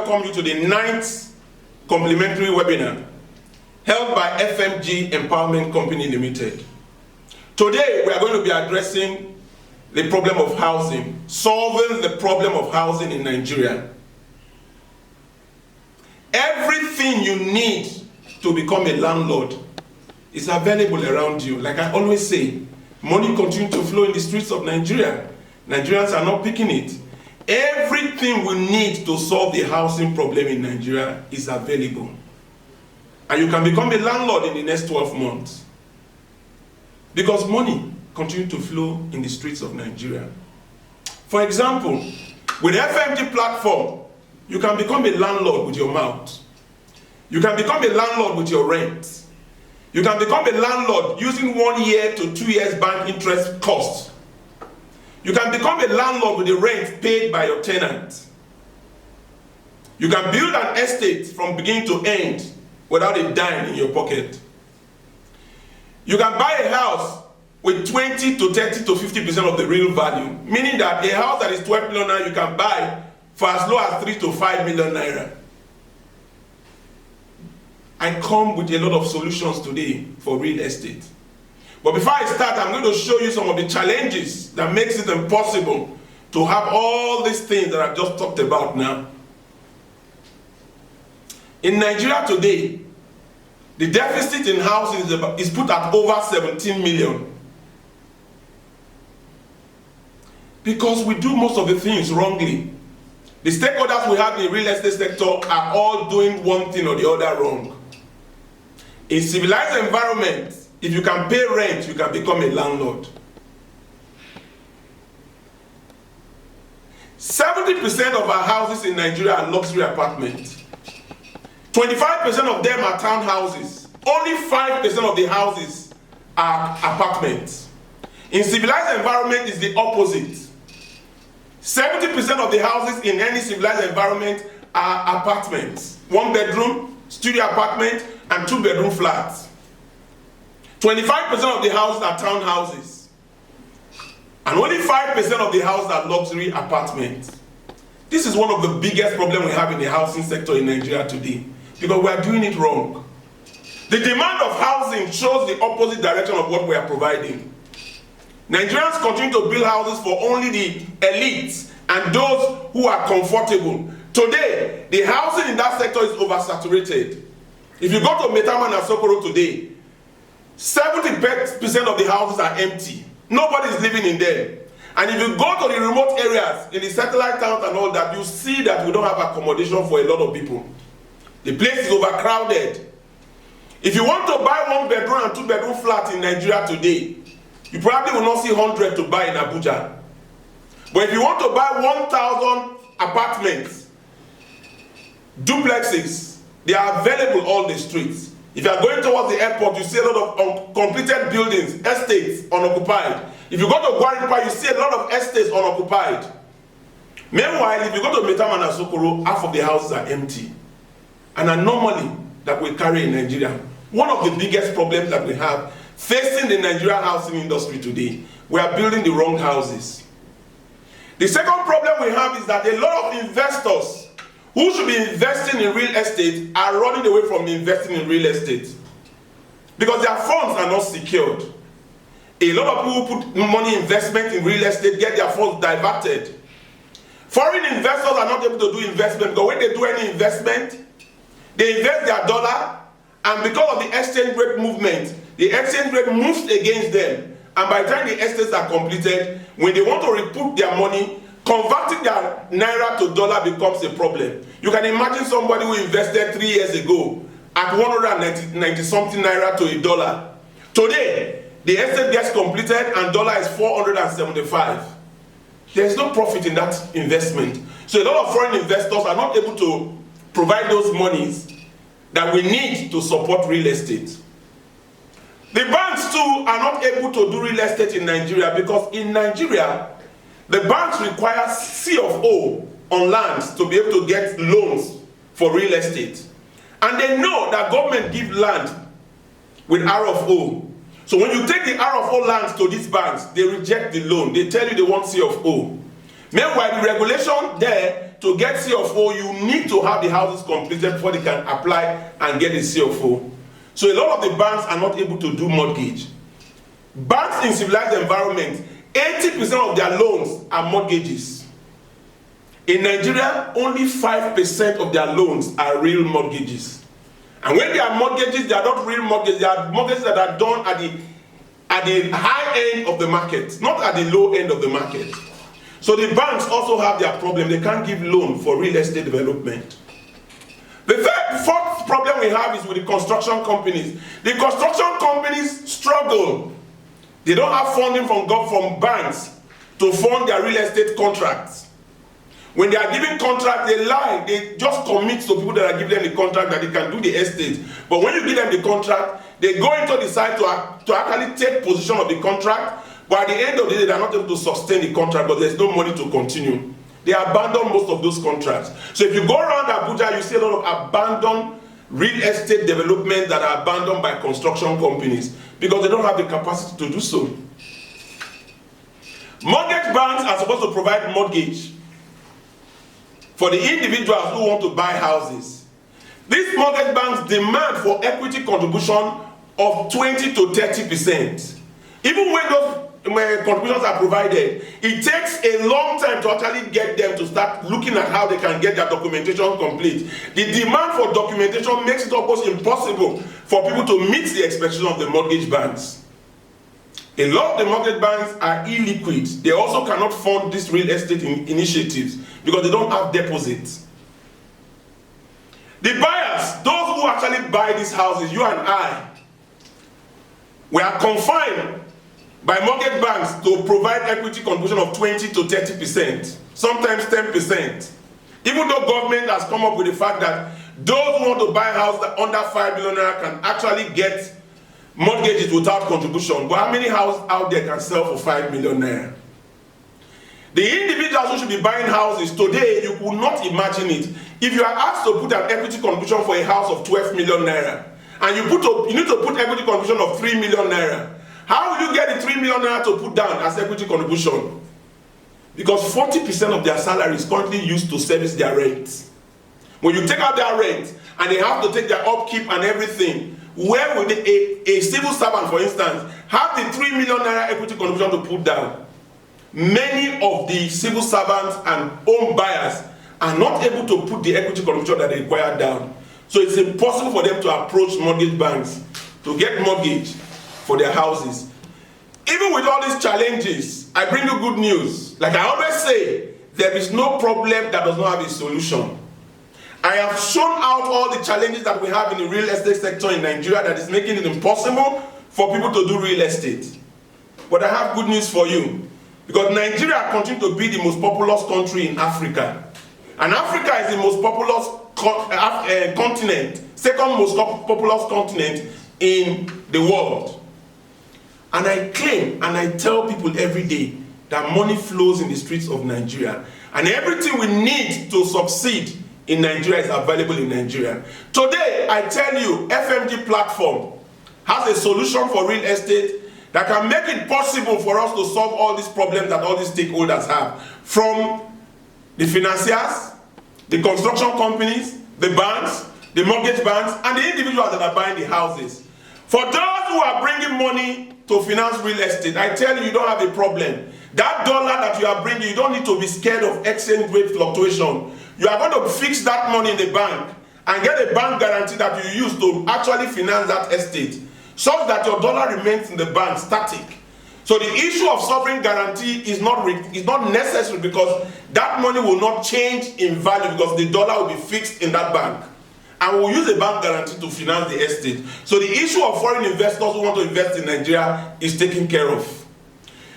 welcome you to the 9th complimentary webinar held by FMG Empowerment Company Limited. Today, we are going to be addressing the problem of housing, solving the problem of housing in Nigeria. Everything you need to become a landlord is available around you. Like I always say, money continues to flow in the streets of Nigeria. Nigerians are not picking it. Everything we need to solve the housing problem in Nigeria is available. And you can become a landlord in the next 12 months. Because money continues to flow in the streets of Nigeria. For example, with the FMG platform, you can become a landlord with your mouth. You can become a landlord with your rent. You can become a landlord using 1 year to 2 years bank interest cost. You can become a landlord with the rent paid by your tenant. You can build an estate from beginning to end without a dime in your pocket. You can buy a house with 20 to 30 to 50% of the real value, meaning that a house that is 12 million naira you can buy for as low as 3 to 5 million naira. I come with a lot of solutions today for real estate. But before I start, I'm going to show you some of the challenges that makes it impossible to have all these things that I've just talked about now. In Nigeria today, the deficit in housing is put at over 17 million. Because we do most of the things wrongly. The stakeholders we have in the real estate sector are all doing one thing or the other wrong. In civilized environments, if you can pay rent, you can become a landlord. 70% of our houses in Nigeria are luxury apartments. 25% of them are townhouses. Only 5% of the houses are apartments. In civilized environment, it's the opposite. 70% of the houses in any civilized environment are apartments. 1 bedroom, studio apartment, and 2 bedroom flats. 25% of the houses are townhouses. And only 5% of the houses are luxury apartments. This is one of the biggest problems we have in the housing sector in Nigeria today, because we are doing it wrong. The demand of housing shows the opposite direction of what we are providing. Nigerians continue to build houses for only the elites and those who are comfortable. Today, the housing in that sector is oversaturated. If you go to Maitama and Asokoro today, 70% of the houses are empty. Nobody is living in them. And if you go to the remote areas, in the satellite towns and all that, you see that we don't have accommodation for a lot of people. The place is overcrowded. If you want to buy 1 bedroom and 2 bedroom flat in Nigeria today, you probably will not see 100 to buy in Abuja. But if you want to buy 1,000 apartments, duplexes, they are available all the streets. If you are going towards the airport, you see a lot of uncompleted buildings, estates unoccupied. If you go to Gwaripa, you see a lot of estates unoccupied. Meanwhile, if you go to Maitama and Asokoro, half of the houses are empty. An anomaly that we carry in Nigeria. One of the biggest problems that we have facing the Nigerian housing industry today, we are building the wrong houses. The second problem we have is that a lot of investors who should be investing in real estate are running away from investing in real estate because their funds are not secured. A lot of people who put money investment in real estate get their funds diverted. Foreign investors are not able to do investment because when they do any investment, they invest their dollar, and because of the exchange rate movement, the exchange rate moves against them. And by the time the estates are completed, when they want to recoup their money, converting their naira to dollar becomes a problem. You can imagine somebody who invested 3 years ago at 190 something naira to a dollar. Today, the estate gets completed and dollar is 475. There's no profit in that investment. So a lot of foreign investors are not able to provide those monies that we need to support real estate. The banks too are not able to do real estate in Nigeria because in Nigeria, the banks require C of O on lands to be able to get loans for real estate. And they know that government gives land with R of O. So when you take the R of O lands to these banks, they reject the loan. They tell you they want C of O. Meanwhile, the regulation there to get CFO, you need to have the houses completed before they can apply and get a CFO. So a lot of the banks are not able to do mortgage. Banks in civilized environment, 80% of their loans are mortgages. In Nigeria, only 5% of their loans are real mortgages. And when they are mortgages, they are not real mortgages. They are mortgages that are done at the high end of the market, not at the low end of the market. So the banks also have their problem. They can't give loan for real estate development. The fourth problem we have is with the construction companies. The construction companies struggle. They don't have funding from banks to fund their real estate contracts. When they are giving contracts, they lie. They just commit to people that are giving them the contract that they can do the estate. But when you give them the contract, they go into the site to actually take possession of the contract. But at the end of the day, they are not able to sustain the contract, but there's no money to continue. They abandon most of those contracts. So if you go around Abuja, you see a lot of abandoned real estate developments that are abandoned by construction companies because they don't have the capacity to do so. Mortgage banks are supposed to provide mortgage for the individuals who want to buy houses. These mortgage banks demand for equity contribution of 20 to 30%. Even when those contributions are provided, it takes a long time to actually get them to start looking at how they can get their documentation complete. The demand for documentation makes it almost impossible for people to meet the expectations of the mortgage banks. A lot of the mortgage banks are illiquid. They also cannot fund these real estate initiatives because they don't have deposits. The buyers, those who actually buy these houses, you and I, we are confined by mortgage banks to provide equity contribution of 20 to 30%, sometimes 10%. Even though government has come up with the fact that those who want to buy a house under 5 million naira can actually get mortgages without contribution. But how many houses out there can sell for 5 million naira? The individuals who should be buying houses today, you could not imagine it. If you are asked to put an equity contribution for a house of 12 million naira, and you need to put equity contribution of 3 million naira, how will you get the 3 million naira to put down as equity contribution? Because 40% of their salary is currently used to service their rent. When you take out their rent and they have to take their upkeep and everything, where will a civil servant, for instance, have the 3 million naira equity contribution to put down? Many of the civil servants and home buyers are not able to put the equity contribution that they require down. So it's impossible for them to approach mortgage banks to get mortgage for their houses. Even with all these challenges, I bring you good news. Like I always say, there is no problem that does not have a solution. I have shown out all the challenges that we have in the real estate sector in Nigeria that is making it impossible for people to do real estate. But I have good news for you. Because Nigeria continues to be the most populous country in Africa. And Africa is the most populous continent, second most populous continent in the world. And I claim and I tell people every day that money flows in the streets of Nigeria. And everything we need to succeed in Nigeria is available in Nigeria. Today, I tell you, FMG platform has a solution for real estate that can make it possible for us to solve all these problems that all these stakeholders have. From the financiers, the construction companies, the banks, the mortgage banks, and the individuals that are buying the houses. For those who are bringing money to finance real estate, I tell you, you don't have a problem. That dollar that you are bringing, you don't need to be scared of exchange rate fluctuation. You are going to fix that money in the bank and get a bank guarantee that you use to actually finance that estate, such that your dollar remains in the bank static. So the issue of sovereign guarantee is not necessary because that money will not change in value because the dollar will be fixed in that bank. And we'll use a bank guarantee to finance the estate. So the issue of foreign investors who want to invest in Nigeria is taken care of.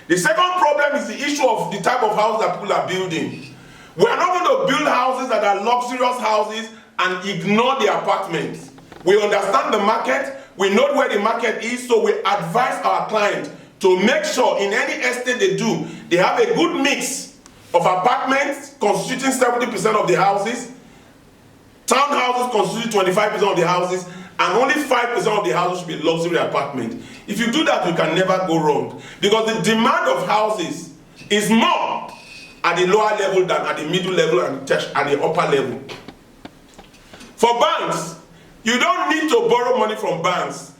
The second problem is the issue of the type of house that people are building. We are not going to build houses that are luxurious houses and ignore the apartments. We understand the market, we know where the market is, so we advise our clients to make sure in any estate they do, they have a good mix of apartments constituting 70% of the houses, townhouses constituting 25% of the houses, and only 5% of the houses should be luxury apartments. If you do that, you can never go wrong. Because the demand of houses is more at the lower level than at the middle level and at the upper level. For banks, you don't need to borrow money from banks.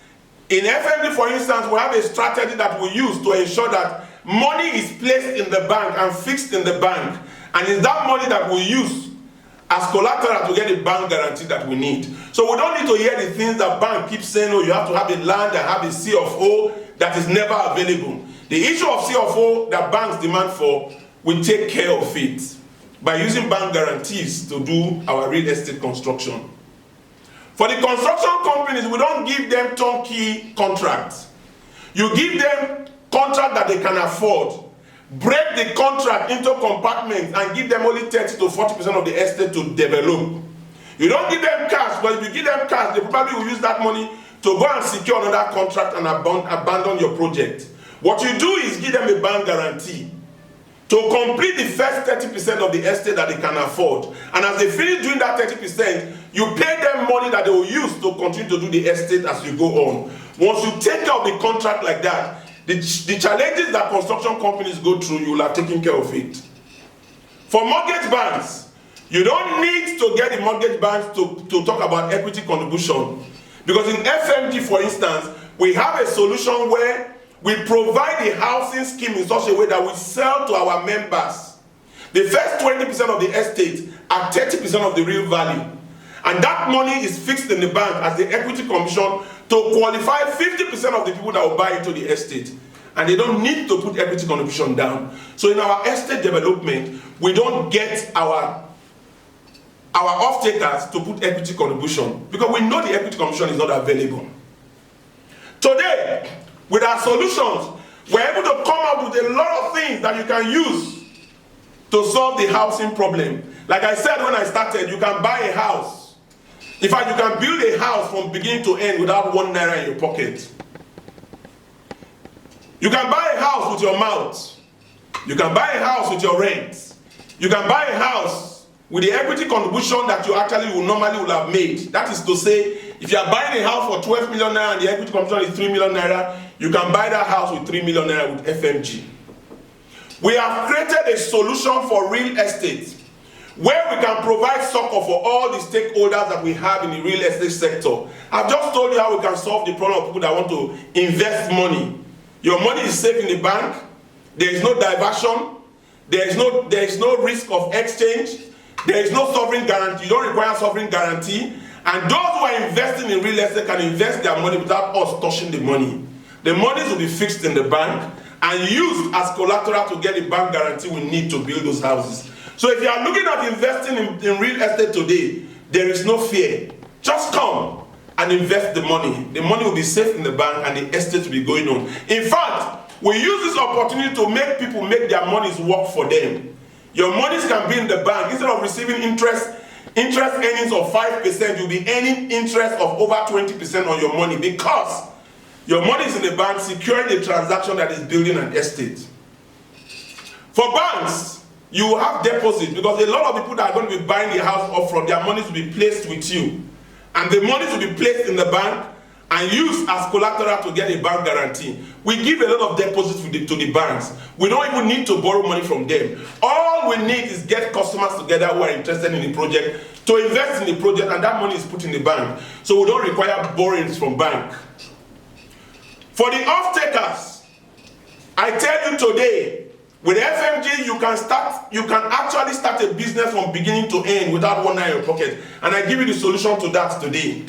In FMD, for instance, we have a strategy that we use to ensure that money is placed in the bank and fixed in the bank. And it's that money that we use as collateral to get the bank guarantee that we need. So we don't need to hear the things that bank keeps saying, oh, you have to have the land and have the C of O that is never available. The issue of C of O that banks demand for, we take care of it by using bank guarantees to do our real estate construction. For the construction companies, we don't give them turnkey contracts. You give them contract that they can afford. Break the contract into compartments and give them only 30 to 40% of the estate to develop. You don't give them cash, but if you give them cash, they probably will use that money to go and secure another contract and abandon your project. What you do is give them a bank guarantee to complete the first 30% of the estate that they can afford. And as they finish doing that 30%, you pay them money that they will use to continue to do the estate as you go on. Once you take out the contract like that, the challenges that construction companies go through, you will have taken care of it. For mortgage banks, you don't need to get the mortgage banks to talk about equity contribution. Because in FMG, for instance, we have a solution where we provide the housing scheme in such a way that we sell to our members the first 20% of the estate at 30% of the real value. And that money is fixed in the bank as the equity commission to qualify 50% of the people that will buy into the estate. And they don't need to put equity contribution down. So in our estate development, we don't get our off-takers to put equity contribution because we know the equity commission is not available. Today, with our solutions, we're able to come up with a lot of things that you can use to solve the housing problem. Like I said when I started, you can buy a house. In fact, you can build a house from beginning to end without 1 naira in your pocket. You can buy a house with your mouth. You can buy a house with your rent. You can buy a house with the equity contribution that you actually will normally have made. That is to say, if you are buying a house for 12 million naira and the equity contribution is 3 million naira, you can buy that house with 3 million naira with FMG. We have created a solution for real estate where we can provide succor for all the stakeholders that we have in the real estate sector. I've just told you how we can solve the problem of people that want to invest money. Your money is safe in the bank. There is no diversion. There is no risk of exchange. There is no sovereign guarantee. You don't require sovereign guarantee. And those who are investing in real estate can invest their money without us touching the money. The monies will be fixed in the bank and used as collateral to get the bank guarantee we need to build those houses. So if you are looking at investing in real estate today, there is no fear. Just come and invest the money. The money will be safe in the bank and the estate will be going on. In fact, we use this opportunity to make people make their monies work for them. Your monies can be in the bank. Instead of receiving interest earnings of 5%, you'll be earning interest of over 20% on your money because your money is in the bank securing the transaction that is building an estate. For banks, you have deposits because a lot of people that are going to be buying the house upfront, their monies will be placed with you. And the monies will be placed in the bank and used as collateral to get a bank guarantee. We give a lot of deposits to the banks. We don't even need to borrow money from them. All we need is get customers together who are interested in the project to invest in the project, and that money is put in the bank. So we don't require borrowings from bank. For the off-takers, I tell you today, with FMG, you can actually start a business from beginning to end without 1 naira in your pocket. And I give you the solution to that today.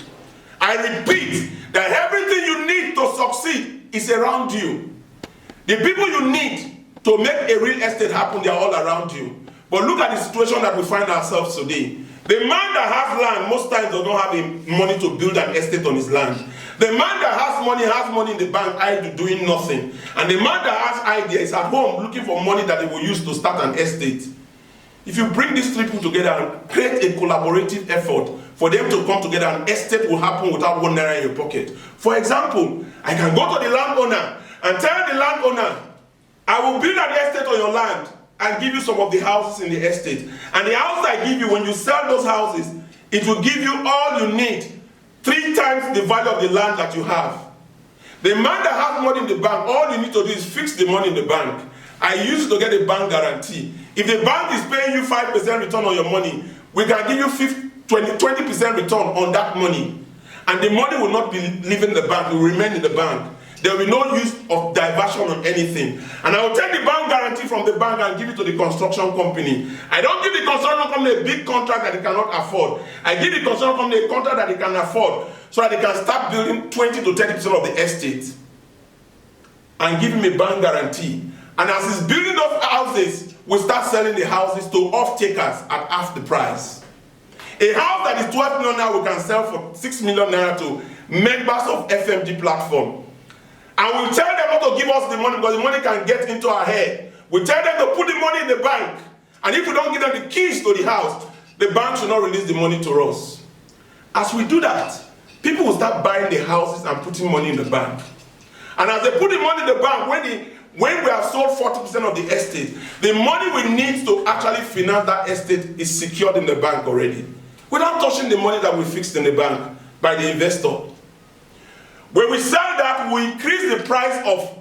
I repeat that everything you need to succeed is around you. The people you need to make a real estate happen, they are all around you. But look at the situation that we find ourselves today. The man that has land most times does not have the money to build an estate on his land. The man that has money in the bank idle doing nothing. And the man that has idea is at home looking for money that he will use to start an estate. If you bring these three people together and create a collaborative effort for them to come together, an estate will happen without 1 naira in your pocket. For example, I can go to the landowner and tell the landowner, I will build an estate on your land and give you some of the houses in the estate. And the house I give you, when you sell those houses, it will give you all you need, 3 times the value of the land that you have. The man that has money in the bank, all you need to do is fix the money in the bank. I used to get a bank guarantee. If the bank is paying you 5% return on your money, we can give you 20% return on that money. And the money will not be leaving the bank, it will remain in the bank. There will be no use of diversion on anything. And I will take the bank guarantee from the bank and give it to the construction company. I don't give the construction company a big contract that they cannot afford. I give the construction company a contract that they can afford so that they can start building 20 to 30% of the estate. And give him a bank guarantee. And as he's building those houses, we start selling the houses to off-takers at half the price. A house that is 12 million naira we can sell for 6 million naira to members of FMG platform. And we tell them not to give us the money because the money can get into our head. We tell them to put the money in the bank. And if we don't give them the keys to the house, the bank should not release the money to us. As we do that, people will start buying the houses and putting money in the bank. And as they put the money in the bank, when we have sold 40% of the estate, the money we need to actually finance that estate is secured in the bank already. Without touching the money that we fixed in the bank by the investor. When we sell that, we increase the price of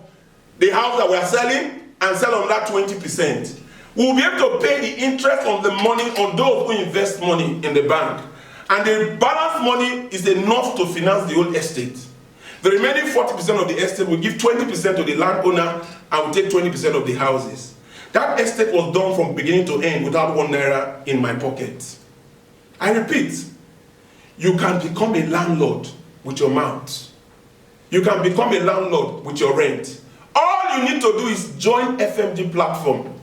the house that we are selling and sell on that 20%. We will be able to pay the interest on the money on those who invest money in the bank. And the balance money is enough to finance the whole estate. The remaining 40% of the estate will give 20% to the landowner and will take 20% of the houses. That estate was done from beginning to end without 1 naira in my pocket. I repeat, you can become a landlord with your mouth. You can become a landlord with your rent. All you need to do is join FMG platform.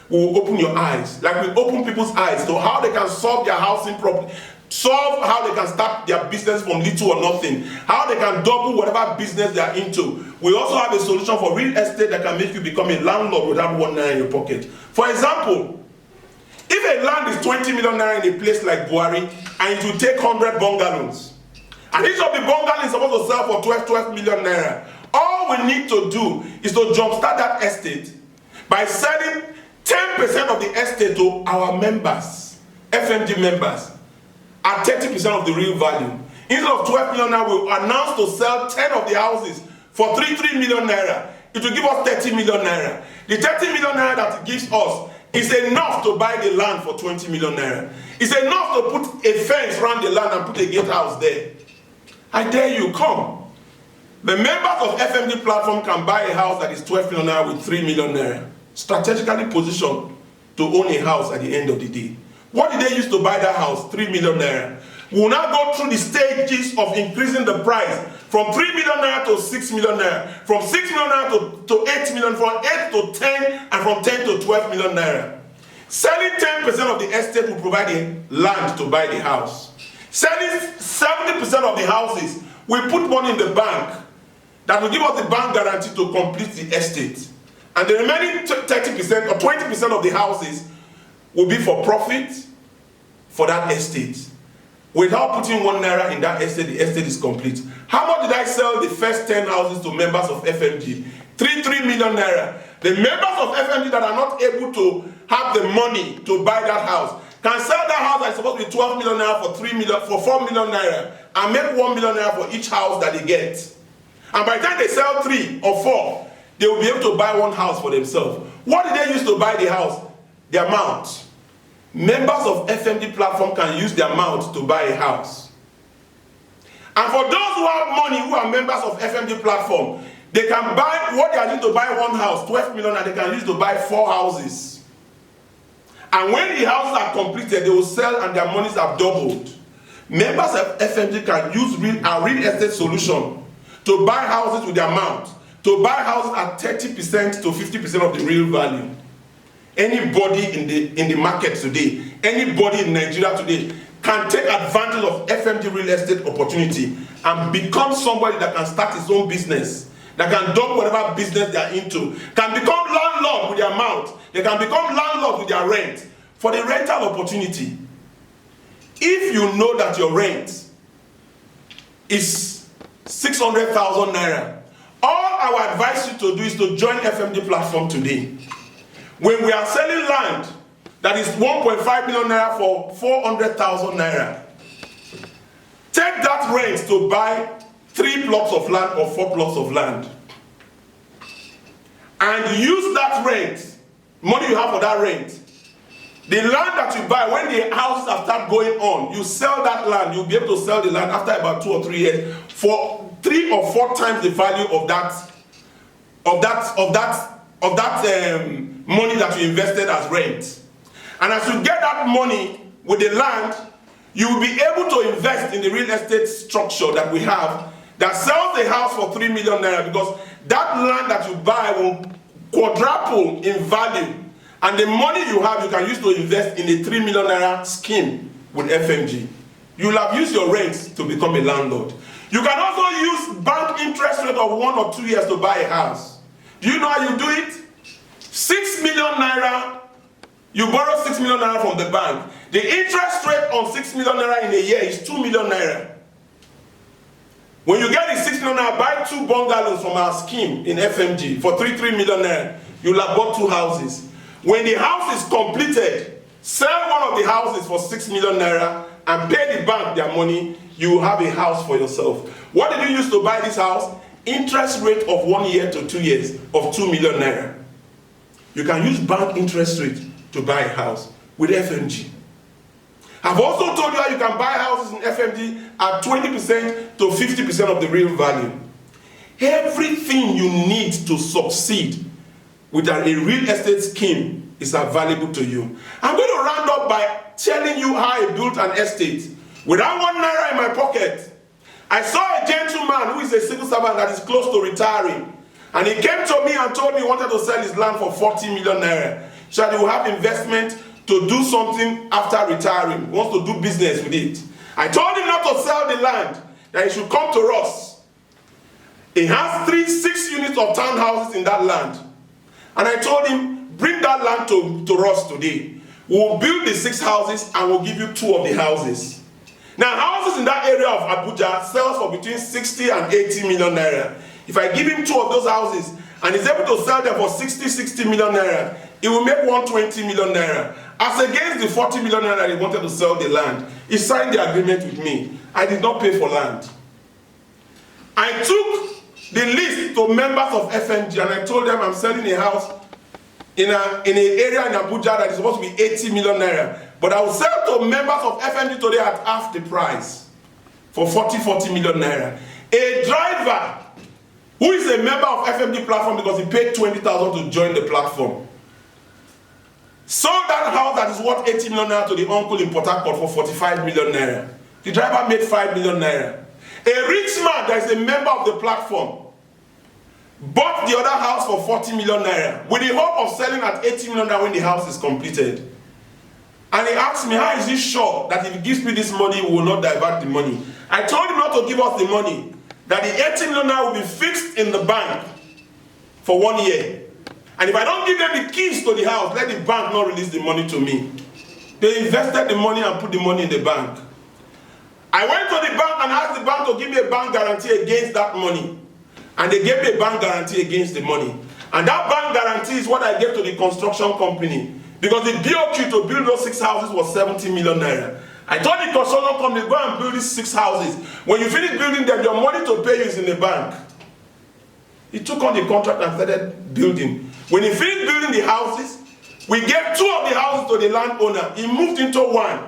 We will open your eyes, like we open people's eyes to how they can solve their housing problem, solve how they can start their business from little or nothing, how they can double whatever business they are into. We also have a solution for real estate that can make you become a landlord without 1 naira in your pocket. For example, if a land is 20 million naira in a place like Buhari and it will take 100 bungalows, and each of the bungalows is supposed to sell for 12 million naira, all we need to do is to jumpstart that estate by selling 10% of the estate to our members, FMG members, at 30% of the real value. Instead of 12 million naira, we announce to sell 10 of the houses for 3 million naira. It will give us 30 million naira. The 30 million naira that it gives us is enough to buy the land for 20 million naira. It's enough to put a fence around the land and put a gatehouse there. I dare you, come. The members of FMG platform can buy a house that is 12 million naira with 3 million naira. Strategically positioned to own a house at the end of the day. What did they use to buy that house? 3 million naira. We will now go through the stages of increasing the price from 3 million naira to 6 million naira, from 6 million naira to 8 million, from 8 to 10, and from 10 to 12 million naira. Selling 10% of the estate will provide the land to buy the house. Selling 70% of the houses, we put money in the bank that will give us the bank guarantee to complete the estate. And the remaining 30% or 20% of the houses will be for profit for that estate. Without putting 1 naira in that estate, the estate is complete. How much did I sell the first 10 houses to members of FMG? 3 million naira. The members of FMG that are not able to have the money to buy that house can sell that house that is supposed to be 12 million naira for 4 million naira and make 1 million naira for each house that they get. And by the time they sell 3 or 4, they will be able to buy 1 house for themselves. What did they use to buy the house? The amount. Members of FMG platform can use the amount to buy a house. And for those who have money, who are members of FMG platform, they can buy what they are using to buy 1 house, 12 million, and they can use to buy 4 houses. And when the houses are completed, they will sell and their monies have doubled. Members of FMG can use a real estate solution to buy houses with the amount, to buy houses at 30% to 50% of the real value. Anybody in the market today, anybody in Nigeria today can take advantage of FMG real estate opportunity and become somebody that can start his own business, that can do whatever business they are into, can become landlord with their amount, they can become landlord with their rent for the rental opportunity. If you know that your rent is 600,000 naira, all I would advise you to do is to join FMG platform today. When we are selling land that is 1.5 million naira for 400,000 naira, take that rent to buy 3 plots of land or 4 plots of land. And use that rent, money you have for that rent, The land that you buy, when the houses have started going on, you sell that land. You'll be able to sell the land after about 2 or 3 years for 3 or 4 times the value of that money that you invested as rent. And as you get that money with the land, you will be able to invest in the real estate structure that we have that sells the house for 3 million naira, because that land that you buy will quadruple in value. And the money you have, you can use to invest in a 3 million naira scheme with FMG. You will have used your rent to become a landlord. You can also use bank interest rate of 1 or 2 years to buy a house. Do you know how you do it? 6 million naira, you borrow 6 million naira from the bank. The interest rate on 6 million naira in a year is 2 million naira. When you get the 6 million naira, buy 2 bungalows from our scheme in FMG for 3 million naira. You'll have bought 2 houses. When the house is completed, sell one of the houses for 6 million naira and pay the bank their money. You will have a house for yourself. What did you use to buy this house? Interest rate of 1 year to 2 years of 2 million naira. You can use bank interest rate to buy a house with FMG. I've also told you how you can buy houses in FMG at 20% to 50% of the real value. Everything you need to succeed with a real estate scheme is available to you. I'm going to round up by telling you how I built an estate without 1 naira in my pocket. I saw a gentleman who is a civil servant that is close to retiring, and he came to me and told me he wanted to sell his land for 40 million naira. So he will have investment to do something after retiring. He wants to do business with it. I told him not to sell the land, that he should come to us. He has 6 units of townhouses in that land. And I told him, bring that land to us today. We'll build the 6 houses and we'll give you 2 of the houses. Now, houses in that area of Abuja sells for between 60 and 80 million naira. If I give him 2 of those houses and he's able to sell them for 60 million naira, he will make 120 million naira. As against the 40 million naira he wanted to sell the land. He signed the agreement with me. I did not pay for land. I took the list to members of FMG and I told them I'm selling a house in an area in Abuja that is supposed to be 80 million naira. But I will sell to members of FMG today at half the price for 40 million naira. A driver who is a member of FMG platform because he paid 20,000 to join the platform sold that house that is worth 80 million naira to the uncle in Port Harcourt for 45 million naira. The driver made 5 million naira. A rich man that is a member of the platform bought the other house for 40 million naira with the hope of selling at 80 million naira when the house is completed. And he asked me, how is he sure that if he gives me this money, he will not divert the money? I told him not to give us the money, that the 80 million naira will be fixed in the bank for 1 year. And if I don't give them the keys to the house, let the bank not release the money to me. They invested the money and put the money in the bank. I went to the bank and asked the bank to give me a bank guarantee against that money. And they gave me a bank guarantee against the money. And that bank guarantee is what I gave to the construction company. Because the BOQ to build those 6 houses was 70 million naira. I told the construction company, go and build these 6 houses. When you finish building them, your money to pay you is in the bank. He took on the contract and started building. When he finished building the houses, we gave 2 of the houses to the landowner. He moved into one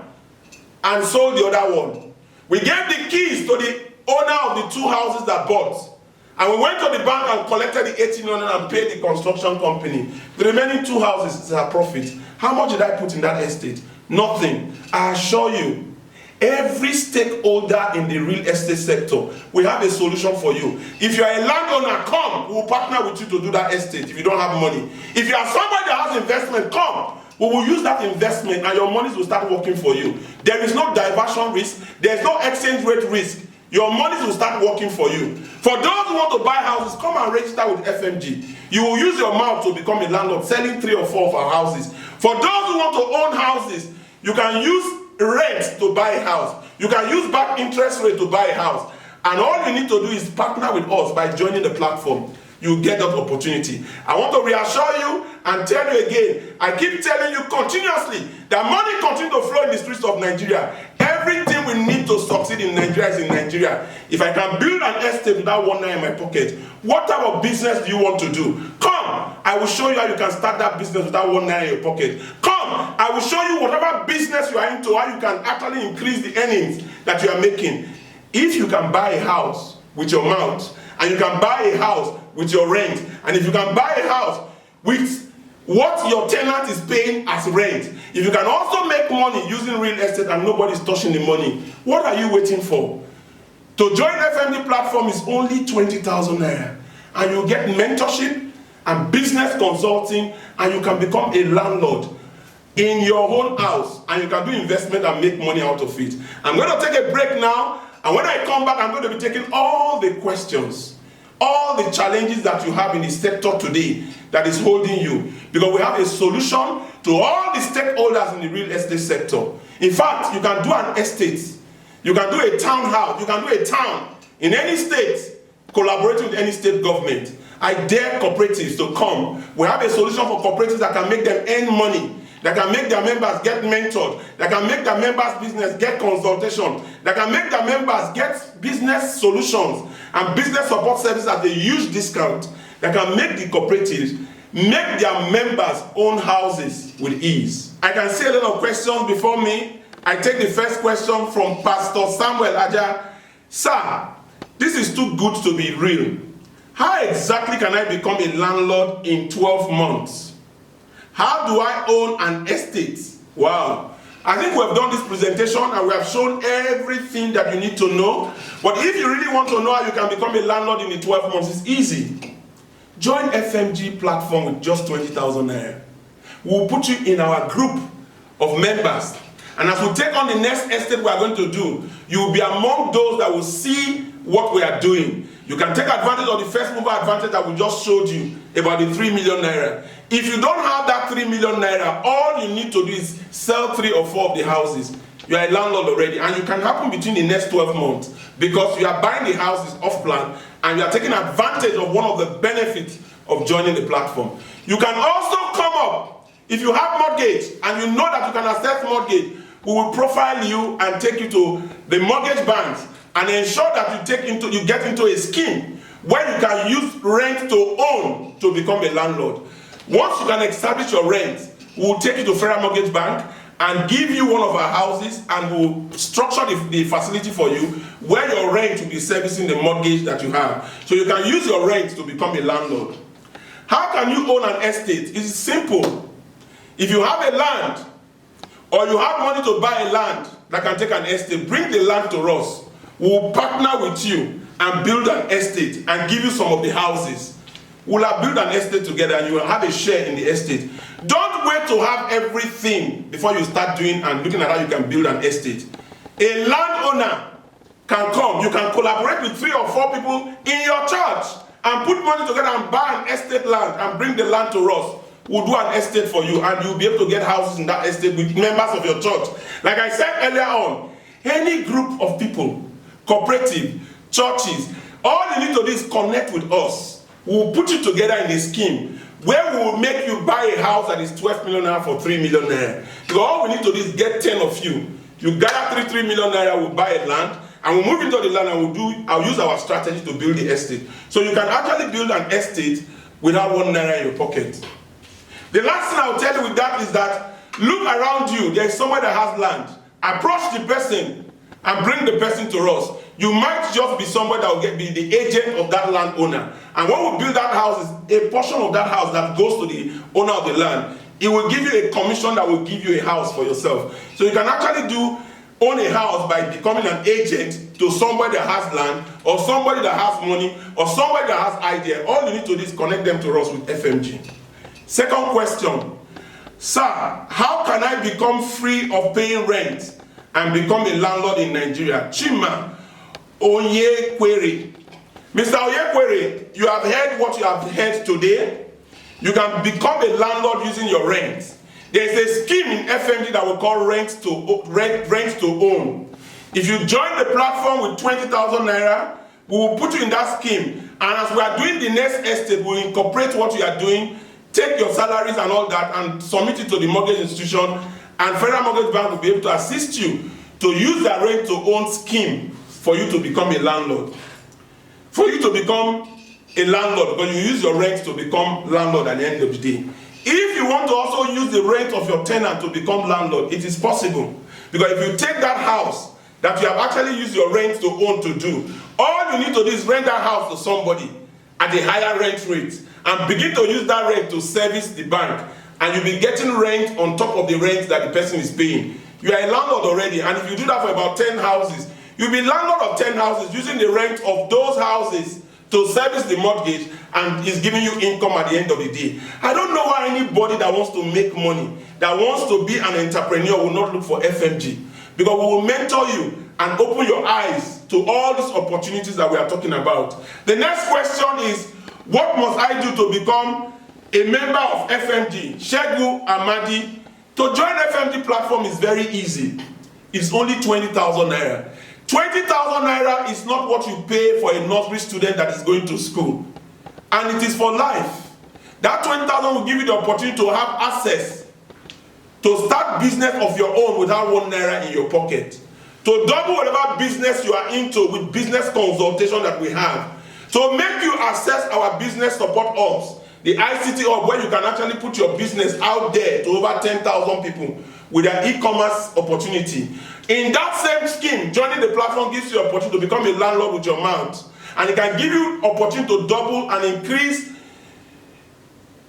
and sold the other one. We gave the keys to the owner of the 2 houses that bought. And we went to the bank and collected the 18 million and paid the construction company. The remaining 2 houses is our profit. How much did I put in that estate? Nothing. I assure you, every stakeholder in the real estate sector, we have a solution for you. If you are a landowner, come. We will partner with you to do that estate if you don't have money. If you are somebody that has investment, come. We will use that investment and your monies will start working for you. There is no diversion risk. There is no exchange rate risk. Your monies will start working for you. For those who want to buy houses, come and register with FMG. You will use your mouth to become a landlord, selling 3 or 4 of our houses. For those who want to own houses, you can use rent to buy a house. You can use back interest rate to buy a house. And all you need to do is partner with us by joining the platform. You get that opportunity. I want to reassure you and tell you again, I keep telling you continuously that money continues to flow in the streets of Nigeria. Everything we need to succeed in Nigeria is in Nigeria. If I can build an estate without 1 naira in my pocket, what type of business do you want to do? Come, I will show you how you can start that business without 1 naira in your pocket. Come, I will show you whatever business you are into, how you can actually increase the earnings that you are making. If you can buy a house with your mouth, and you can buy a house with your rent, and if you can buy a house with what your tenant is paying as rent, if you can also make money using real estate and nobody's touching the money, what are you waiting for? To join FMG platform is only 20,000 naira, and you get mentorship and business consulting, and you can become a landlord in your own house, and you can do investment and make money out of it. I'm going to take a break now, and when I come back, I'm going to be taking all the questions, all the challenges that you have in the sector today that is holding you, because we have a solution to all the stakeholders in the real estate sector. In fact, you can do an estate, you can do a townhouse, you can do a town in any state, collaborating with any state government. I dare cooperatives to come. We have a solution for cooperatives that can make them earn money, that can make their members get mentored, that can make their members' business get consultation, that can make their members get business solutions and business support services at a huge discount, that can make the cooperatives make their members own houses with ease. I can see a lot of questions before me. I take the first question from Pastor Samuel Aja. Sir, this is too good to be real. How exactly can I become a landlord in 12 months? How do I own an estate? Wow. I think we have done this presentation and we have shown everything that you need to know. But if you really want to know how you can become a landlord in the 12 months, it's easy. Join FMG platform with just 20,000 naira. We'll put you in our group of members. And as we take on the next estate we are going to do, you will be among those that will see what we are doing. You can take advantage of the first mover advantage that we just showed you about the 3 million naira. If you don't have that 3 million naira, all you need to do is sell 3 or 4 of the houses. You are a landlord already, and you can happen between the next 12 months because you are buying the houses off plan and you are taking advantage of one of the benefits of joining the platform. You can also come up if you have mortgage and you know that you can access mortgage. We will profile you and take you to the mortgage banks and ensure that you get into a scheme where you can use rent to own to become a landlord. Once you can establish your rent, we will take you to Federal Mortgage Bank and give you one of our houses, and we'll structure the facility for you where your rent will be servicing the mortgage that you have. So you can use your rent to become a landlord. How can you own an estate? It's simple. If you have a land or you have money to buy a land that can take an estate, bring the land to us. We'll partner with you and build an estate and give you some of the houses. We'll have built an estate together and you will have a share in the estate. Don't wait to have everything before you start doing and looking at how you can build an estate. A landowner can come. You can collaborate with 3 or 4 people in your church and put money together and buy an estate land and bring the land to us. We'll do an estate for you and you'll be able to get houses in that estate with members of your church. Like I said earlier on, any group of people, cooperative, churches, all you need to do is connect with us. We'll put you together in a scheme where we will make you buy a house that is 12 million naira for 3 million naira. So all we need to do is get 10 of you. You gather 3 million naira, we'll buy a land, and we'll move into the land and I'll use our strategy to build the estate. So you can actually build an estate without 1 naira in your pocket. The last thing I'll tell you with that is that look around you. There's somewhere that has land. Approach the person and bring the person to us. You might just be somebody that will be the agent of that landowner. And when we build that house, a portion of that house that goes to the owner of the land, it will give you a commission that will give you a house for yourself. So you can actually own a house by becoming an agent to somebody that has land, or somebody that has money, or somebody that has idea. All you need to do is connect them to us with FMG. Second question. Sir, how can I become free of paying rent and become a landlord in Nigeria? Chima Onyekwere. Mr. Onyekwere, you have heard what you have heard today. You can become a landlord using your rent. There is a scheme in FMG that we call rent to own. If you join the platform with 20,000 naira, we will put you in that scheme. And as we are doing the next estate, we'll incorporate what you are doing, take your salaries and all that, and submit it to the mortgage institution. And Federal Mortgage Bank will be able to assist you to use their rent to own scheme for you to become a landlord. For you to become a landlord, because you use your rent to become landlord at the end of the day. If you want to also use the rent of your tenant to become landlord, it is possible. Because if you take that house that you have actually used your rent to own to do, all you need to do is rent that house to somebody at a higher rent rate and begin to use that rent to service the bank, and you'll be getting rent on top of the rent that the person is paying. You are a landlord already, and if you do that for about 10 houses, you'll be landlord of 10 houses using the rent of those houses to service the mortgage, and is giving you income at the end of the day. I don't know why anybody that wants to make money, that wants to be an entrepreneur, will not look for FMG, because we will mentor you and open your eyes to all these opportunities that we are talking about. The next question is, what must I do to become a member of FMG? Shegu Amadi. To join FMG platform is very easy. It's only 20,000 naira. 20,000 naira is not what you pay for a nursery student that is going to school. And it is for life. That 20,000 will give you the opportunity to have access to start business of your own without 1 naira in your pocket. To double whatever business you are into with business consultation that we have. To make you access our business support hubs, the ICT hub, where you can actually put your business out there to over 10,000 people with an e-commerce opportunity. In that same scheme, joining the platform gives you an opportunity to become a landlord with your mouth. And it can give you opportunity to double and increase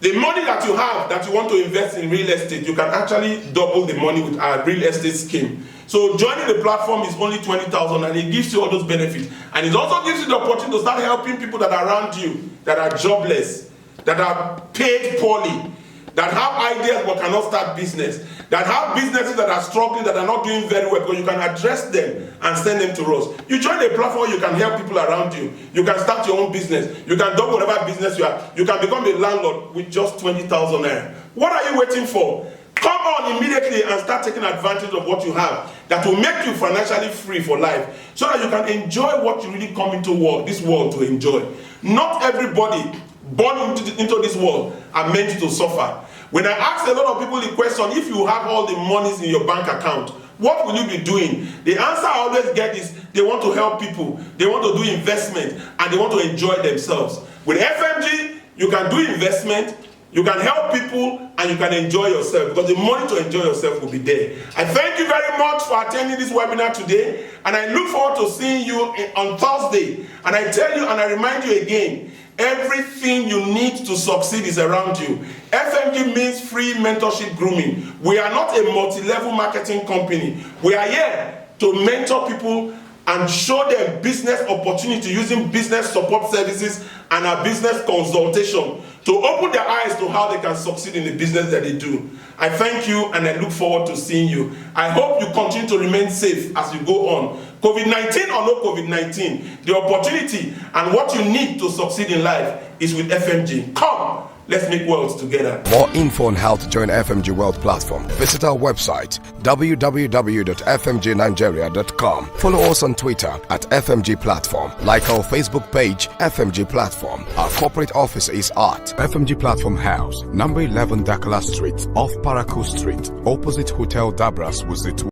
the money that you have that you want to invest in real estate. You can actually double the money with our real estate scheme. So joining the platform is only 20,000, and it gives you all those benefits. And it also gives you the opportunity to start helping people that are around you, that are jobless, that are paid poorly, that have ideas but cannot start business, that have businesses that are struggling, that are not doing very well, because you can address them and send them to us. You join a platform, you can help people around you. You can start your own business. You can double whatever business you have. You can become a landlord with just 20,000 naira. What are you waiting for? Come on immediately and start taking advantage of what you have that will make you financially free for life, so that you can enjoy what you really come into this world to enjoy. Not everybody born into this world are meant to suffer. When I ask a lot of people the question, if you have all the monies in your bank account, what will you be doing? The answer I always get is they want to help people, they want to do investment, and they want to enjoy themselves. With FMG, you can do investment, you can help people, and you can enjoy yourself, because the money to enjoy yourself will be there. I thank you very much for attending this webinar today, and I look forward to seeing you on Thursday. And I tell you and I remind you again, everything you need to succeed is around you. FMG means free mentorship grooming. We are not a multi-level marketing company. We are here to mentor people and show them business opportunity using business support services and our business consultation to open their eyes to how they can succeed in the business that they do. I thank you, and I look forward to seeing you. I hope you continue to remain safe as you go on. COVID-19 or no COVID-19, the opportunity and what you need to succeed in life is with FMG. Come, let's make worlds together. More info on how to join FMG World Platform, visit our website www.fmgnigeria.com. Follow us on Twitter at FMG Platform. Like our Facebook page, FMG Platform. Our corporate office is at FMG Platform House, number 11 Dakala Street, off Parakou Street, opposite Hotel Dabras, Wuzit.